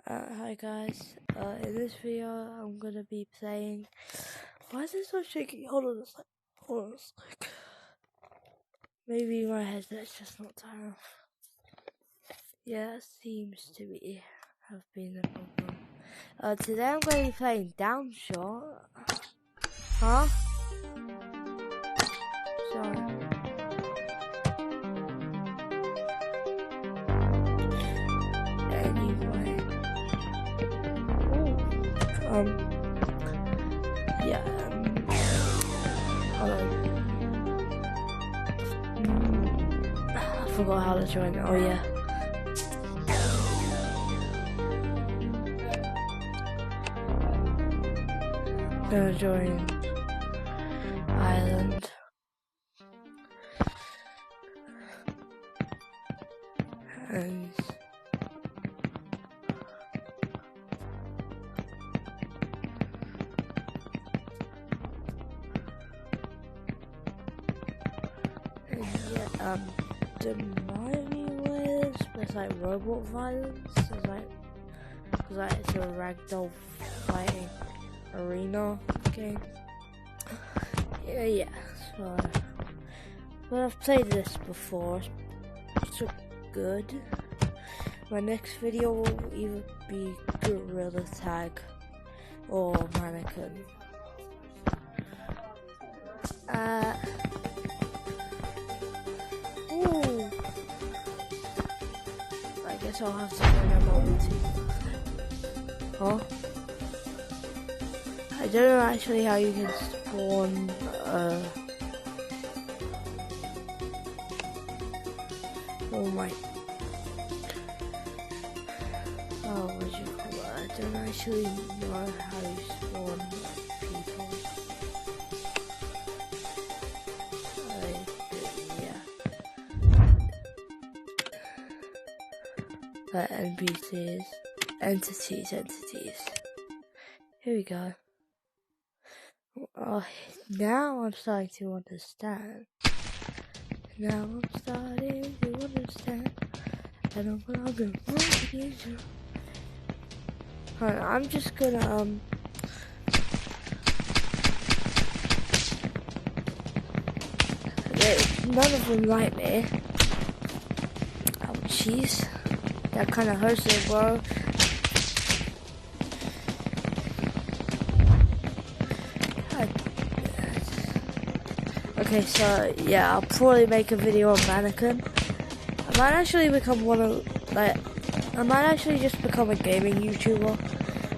Hi guys, in this video I'm gonna be playing. Why is it so shaky? Hold on a sec. Maybe my headset's just not turned off. Yeah, that seems to have been the problem. Today I'm going to be playing DOWNSHOT. Huh? Sorry. Anyway. Yeah. Hold on. I forgot how to join. Oh yeah. Gonna join Island. And yeah, there might be ways, but it's like robot violence. It's like it's a ragdoll fighting arena game. Yeah. So, but I've played this before. It's so good. My next video will either be Gorilla Tag or Mannequin. Ooh. I guess I'll have to find a moment too. Huh? I don't know actually how you can spawn oh my, what do you call it? I don't actually know how you spawn people. NPCs, entities. Here we go. Oh, now I'm starting to understand. I don't belong in one. I'm just gonna none of them like me. Oh jeez. That kinda hurts it, bro. Okay, so yeah, I'll probably make a video on Mannequin. I might actually become I might actually just become a gaming YouTuber.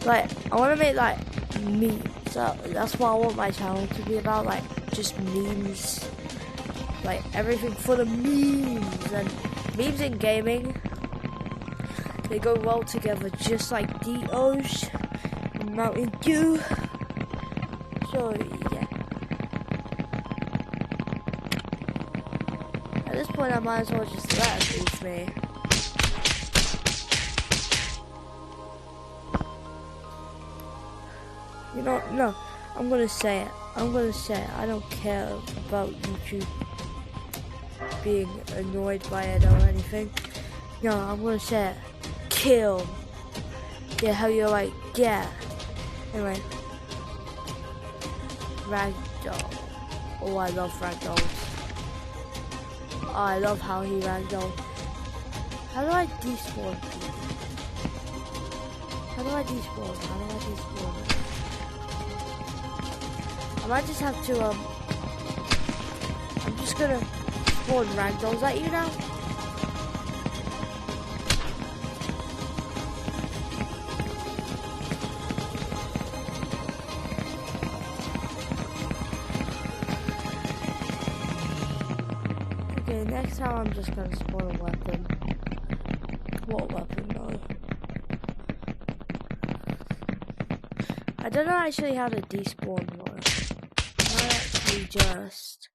Like, I wanna make like memes. So that's what I want my channel to be about, like just memes. Like everything for the memes, and memes and gaming, they go well together, just like DOWNSHOT and Mountain Dew. So yeah. At this point I might as well just let it reach me. You know, no, I'm gonna say it. I don't care about YouTube being annoyed by it or anything. No, I'm gonna say it. Kill. Yeah, how you're like, yeah. Anyway. Ragdoll. Oh, I love ragdolls. Oh, I love how he ragdoll. How do I despawn people? How do I despawn? I might just have to, I'm just gonna spawn ragdolls at you now. Okay, next time I'm just gonna spawn a weapon. What weapon though? I don't know actually how to despawn one. I actually just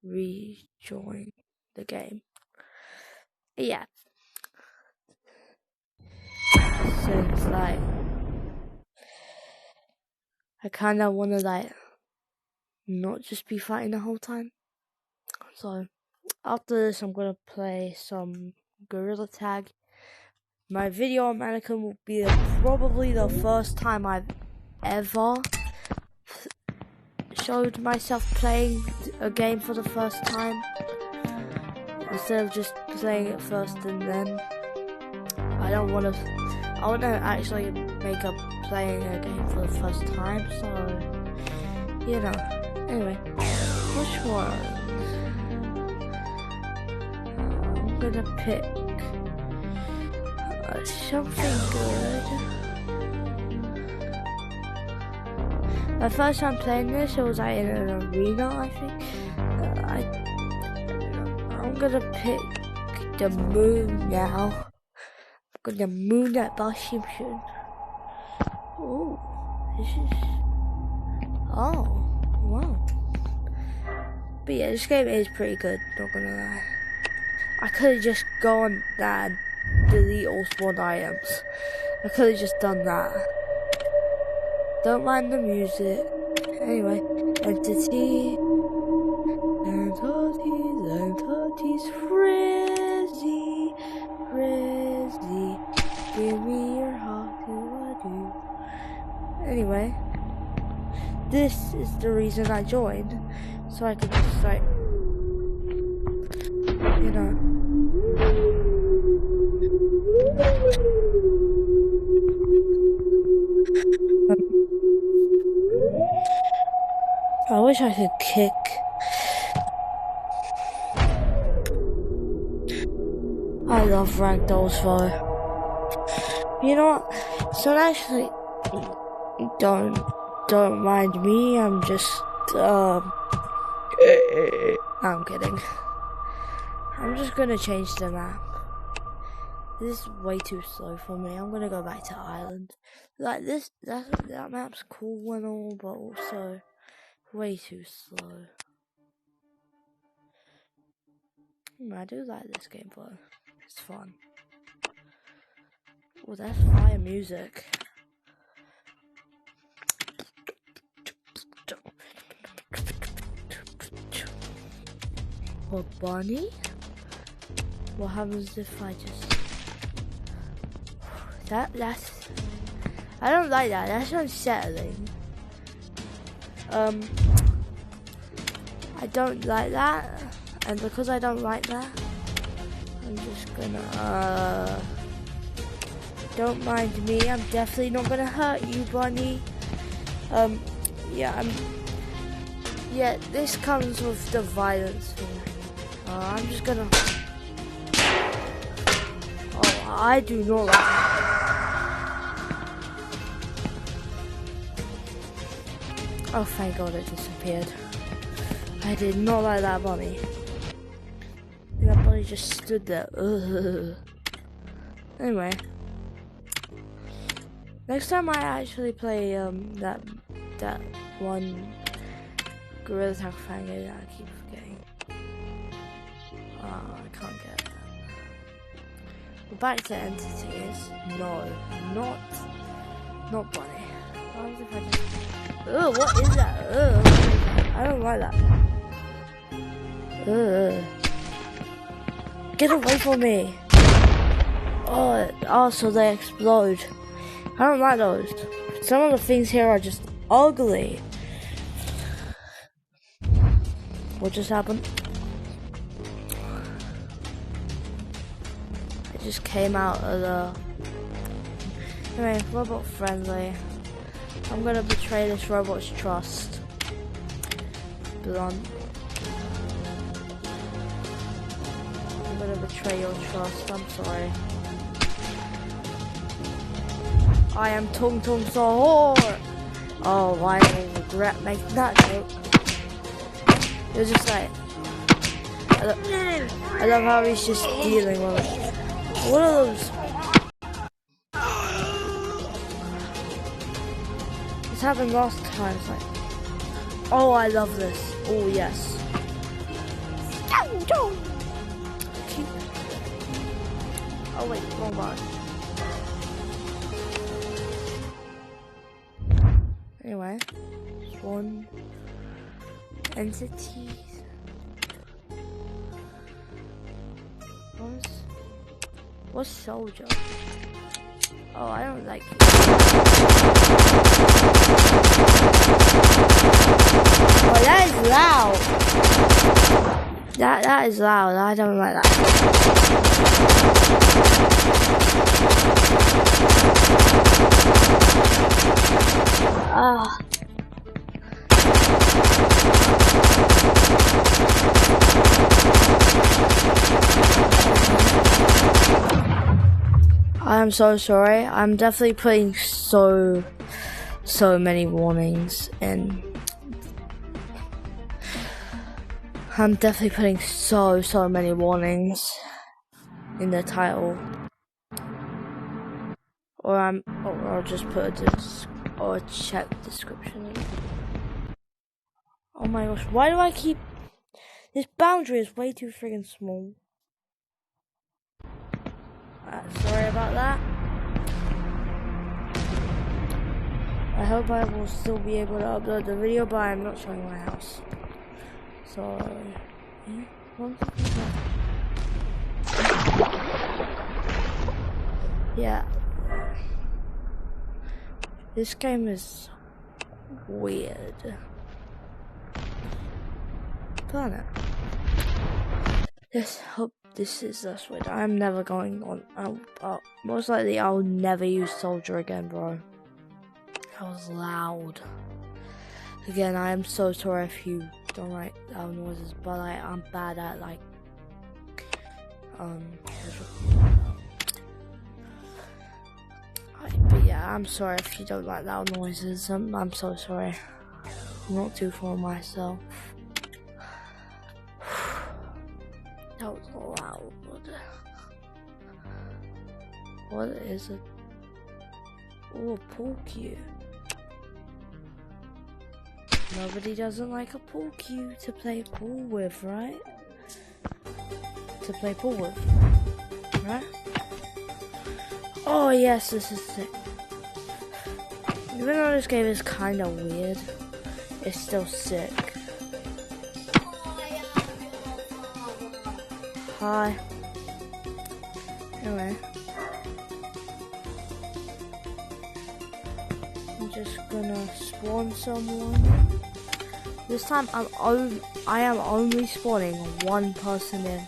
rejoin the game. Yeah. So it's like, I kinda wanna like not just be fighting the whole time. So after this I'm gonna play some Gorilla Tag, my video on Mannequin will be probably the first time I've ever showed myself playing a game for the first time, instead of just playing it first and then. I want to actually make up playing a game for the first time, so, you know. Anyway, which one? I'm gonna pick something good. My first time playing this, it was like in an arena, I think. I'm gonna pick the moon now. I'm gonna moon that boss Simpson. Oh, this is. Oh, wow. But yeah, this game is pretty good, not gonna lie. I could have just gone and delete all spawned items. I could have just done that. Don't mind the music. Anyway, entities, frizzy, give me your heart, do I do. Anyway, this is the reason I joined, so I could just like, you know. I wish I could kick. I love ragdolls though. You know what? So actually, don't mind me. I'm just I'm kidding. I'm just gonna change the map. This is way too slow for me. I'm gonna go back to Ireland. Like this, that map's cool and all, but also way too slow. I do like this game though. It's fun. Oh, that's fire music. What, Bonnie? What happens if I just... That's... I don't like that. That's unsettling. I don't like that. And because I don't like that, I'm just gonna... Don't mind me. I'm definitely not gonna hurt you, Bonnie. Yeah, this comes with the violence thing. I'm just gonna... Oh, I do not like that. Oh, thank God it disappeared. I did not like that bunny. That bunny just stood there. Ugh. Anyway. Next time I actually play that one Gorilla Tag fan game that I keep forgetting. I can't get that. Well, back to entities. No, not bunny. What happens if I just... Ugh, what is that? Ugh, I don't like that. Ugh. Get away from me. Oh, so they explode. I don't like those. Some of the things here are just ugly. What just happened? It just came out of the... Anyway, robot friendly. I'm gonna betray this robot's trust. Blunt. I'm gonna betray your trust, I'm sorry. I am Tung Tung Sahur! Oh, I will regret making that joke. It was just like... I love how he's just dealing with it. What are those? This happened last time, it's like... Oh, I love this. Oh, yes. Oh, wait, wrong button. Anyway, one entities. What's soldier? Oh, I don't like you. Oh, that is loud. That is loud. I don't like that. Ah. I'm so sorry. I'm definitely putting so many warnings in. I'm definitely putting so many warnings in the title. Or I'll just put a check description. Oh my gosh, why do I keep this boundary is way too friggin' small. Sorry about that. I hope I will still be able to upload the video, but I'm not showing my house. So, yeah. This game is weird. Planet. Let's hope this is the switch. I'm never going on. Most likely, I'll never use Soldier again, bro. That was loud. Again, I am so sorry if you don't like loud noises, but I'm bad at but yeah, I'm sorry if you don't like loud noises. I'm so sorry. I'm not too for myself. That was loud. What is it? Oh, a pool cue. Nobody doesn't like a pool cue to play pool with, right? To play pool with, right? Oh yes, this is sick. Even though this game is kind of weird, it's still sick. Hi. Anyway. I'm just gonna spawn someone. This time I am only spawning one person in.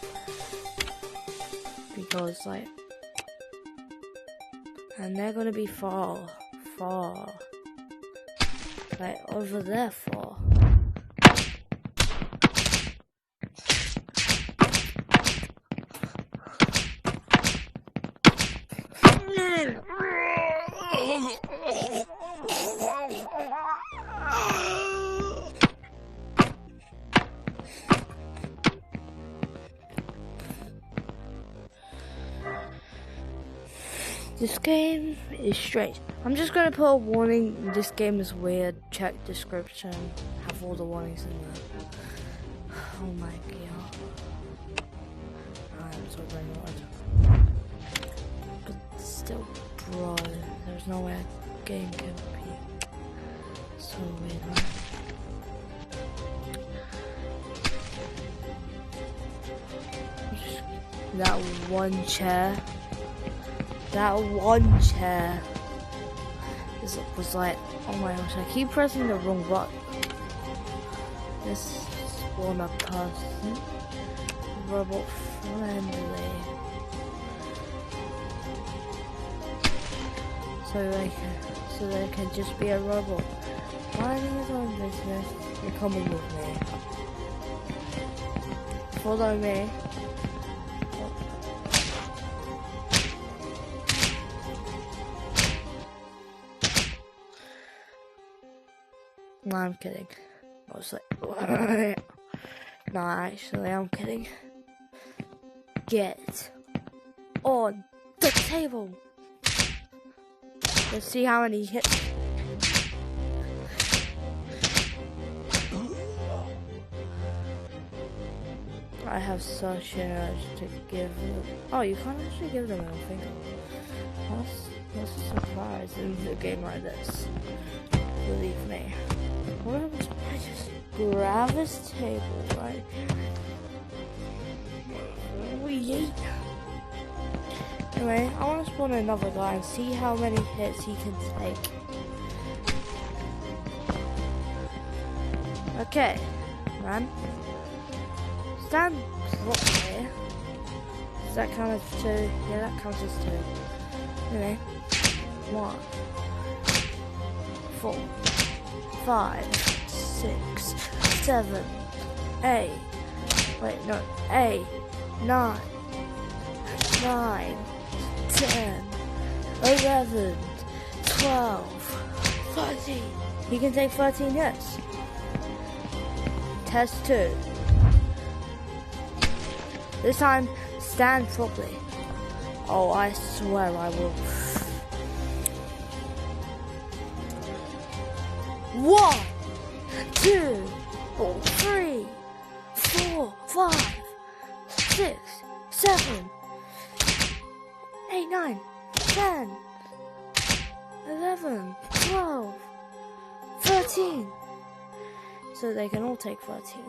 Because and they're gonna be far. Like over there far. This game is strange. I'm just gonna put a warning. This game is weird. Check description. Have all the warnings in there. Oh my god. I'm so bored. But still, bro, there's no way a game can be so weird. Huh? That one chair. That one chair was like, oh my gosh, I keep pressing the wrong button. This spawn a person. Robot friendly. So they can just be a robot. Minding his own business. You're coming with me. Follow me. No, I'm kidding. I was like, no, actually, I'm kidding. Get on the table. Let's see how many hits. I have such an urge to give them. Oh, you can't actually give them anything. That's a surprise in a game like this. Believe me. What happens if I just grab this table, right? Anyway, I want to spawn another guy and see how many hits he can take. Okay, man. Stand properly. Does that count as 2? Yeah, that counts as 2. Anyway, 1, 4, 5, 6, 7, 8. Wait, no, 8, 9, 9, 10, 11, 12, 13. He can take 13 hits. Test 2. This time, stand properly. Oh, I swear I will. 1, 2, 3, 4, 5, 6, 7, 8, 9, 10, 11, 12, 13. So they can all take 13.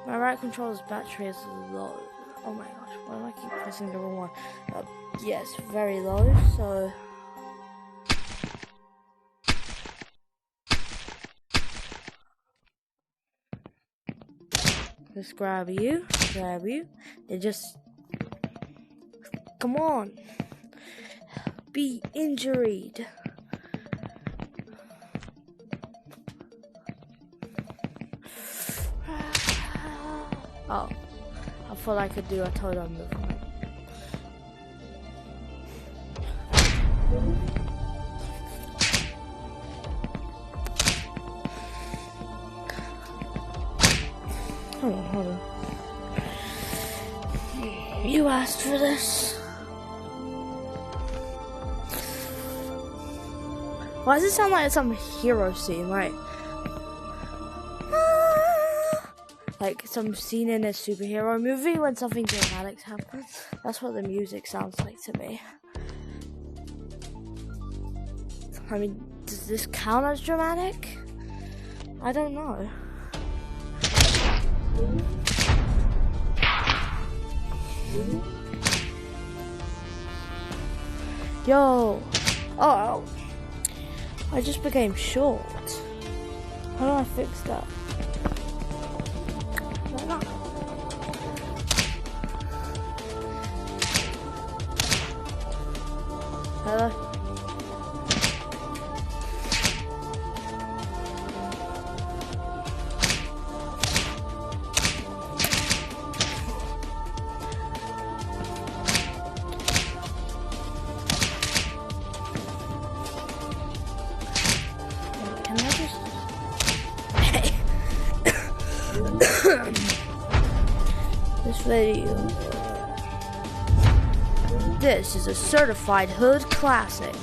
My right controller's battery is low. Oh my gosh, why do I keep pressing the wrong one? Yes, very low, so... Let's grab you. They just... Come on. Be injured. Oh, I thought I could do a total movement. Hold on. You asked for this. Why does it sound like some hero scene, like some scene in a superhero movie when something dramatic happens? That's what the music sounds like to me. I mean, does this count as dramatic? I don't know. Yo! Oh! I just became short. How do I fix that? No. Hello? This video. This is a certified hood classic.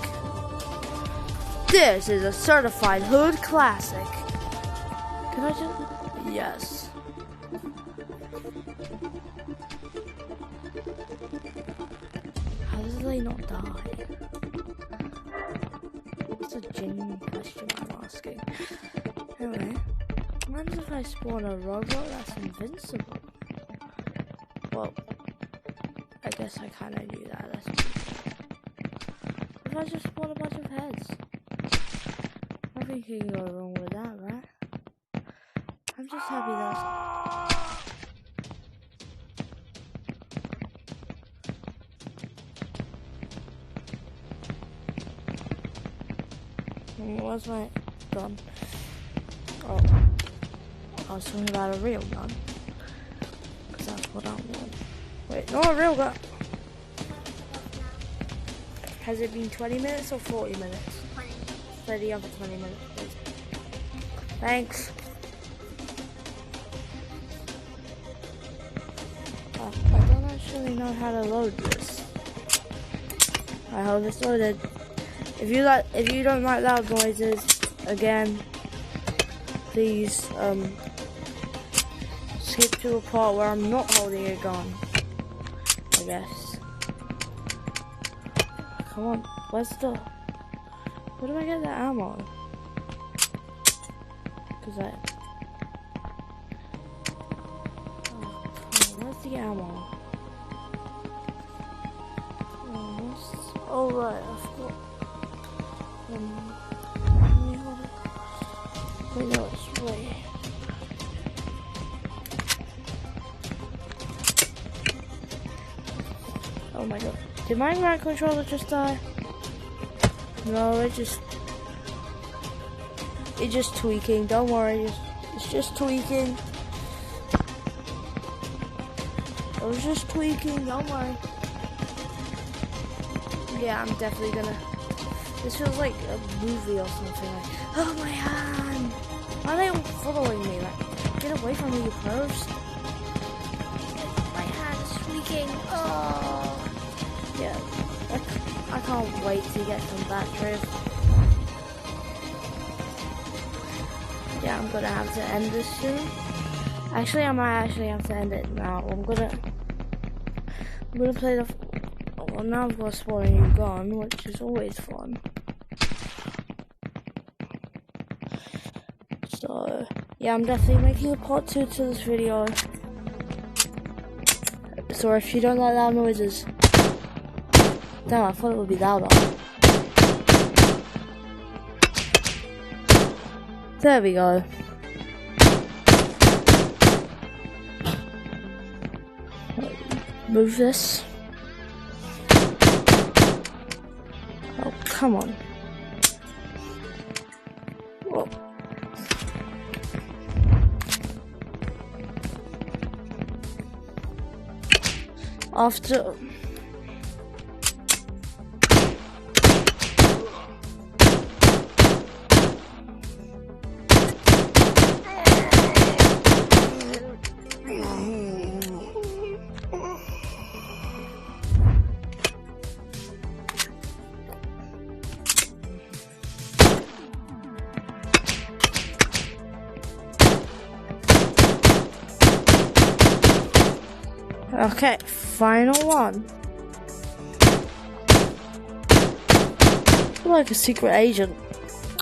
This is a certified hood classic. Can I just... Yes. How does they not die? It's a genuine question I'm asking. Anyway, what if I spawn a robot that's invincible? Well, I guess I kind of knew that. If I just spawn a bunch of heads, nothing can go wrong with that, right? I'm just happy that. Where's my gun? Oh, I was talking about a real gun. Because that's what I want. Wait, no, a real gun. Has it been 20 minutes or 40 minutes? 20. Play the other 20 minutes, please. Thanks. I don't actually know how to load this. I hope it's loaded. If you don't like loud noises, again, please skip to a part where I'm not holding a gun, I guess. Come on, where do I get the ammo? Cause where's the ammo? Oh right, I forgot. Wait, no, it's right here. Oh my god. Did my remote controller just die? No, it's just tweaking. Don't worry, it's just tweaking. I was just tweaking, don't worry. Yeah, I'm definitely gonna. This feels like a movie or something. Like, oh my hand! Why are they all following me? Like, get away from me, you pros. My hand is tweaking. Oh. Yeah, I can't wait to get some batteries. Yeah, I'm gonna have to end this soon. Actually, I might actually have to end it now. I'm gonna play the. Well, now I've got to spawn a new gun, which is always fun. So yeah, I'm definitely making a part 2 to this video. So if you don't like loud noises, damn, I thought it would be louder. There we go. Move this. Oh, come on. Whoa. After... Okay, final one. I'm like a secret agent.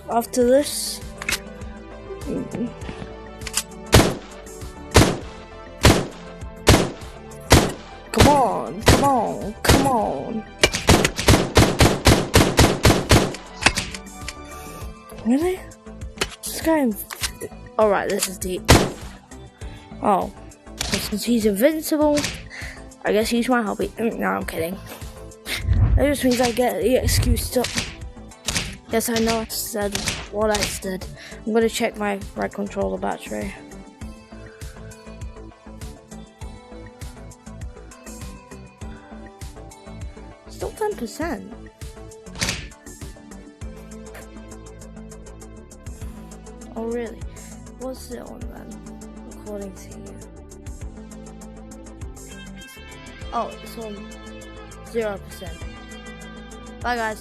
After this, come on, come on, come on. Really? This guy. Alright, this is deep. Oh, since he's invincible, I guess he's my hobby. No, I'm kidding. That just means I get the excuse to. Yes, I know I said what I said. I'm gonna check my right controller battery. Still 10%. Oh really? What's it on then? According to you. Oh, it's on 0%. Bye guys.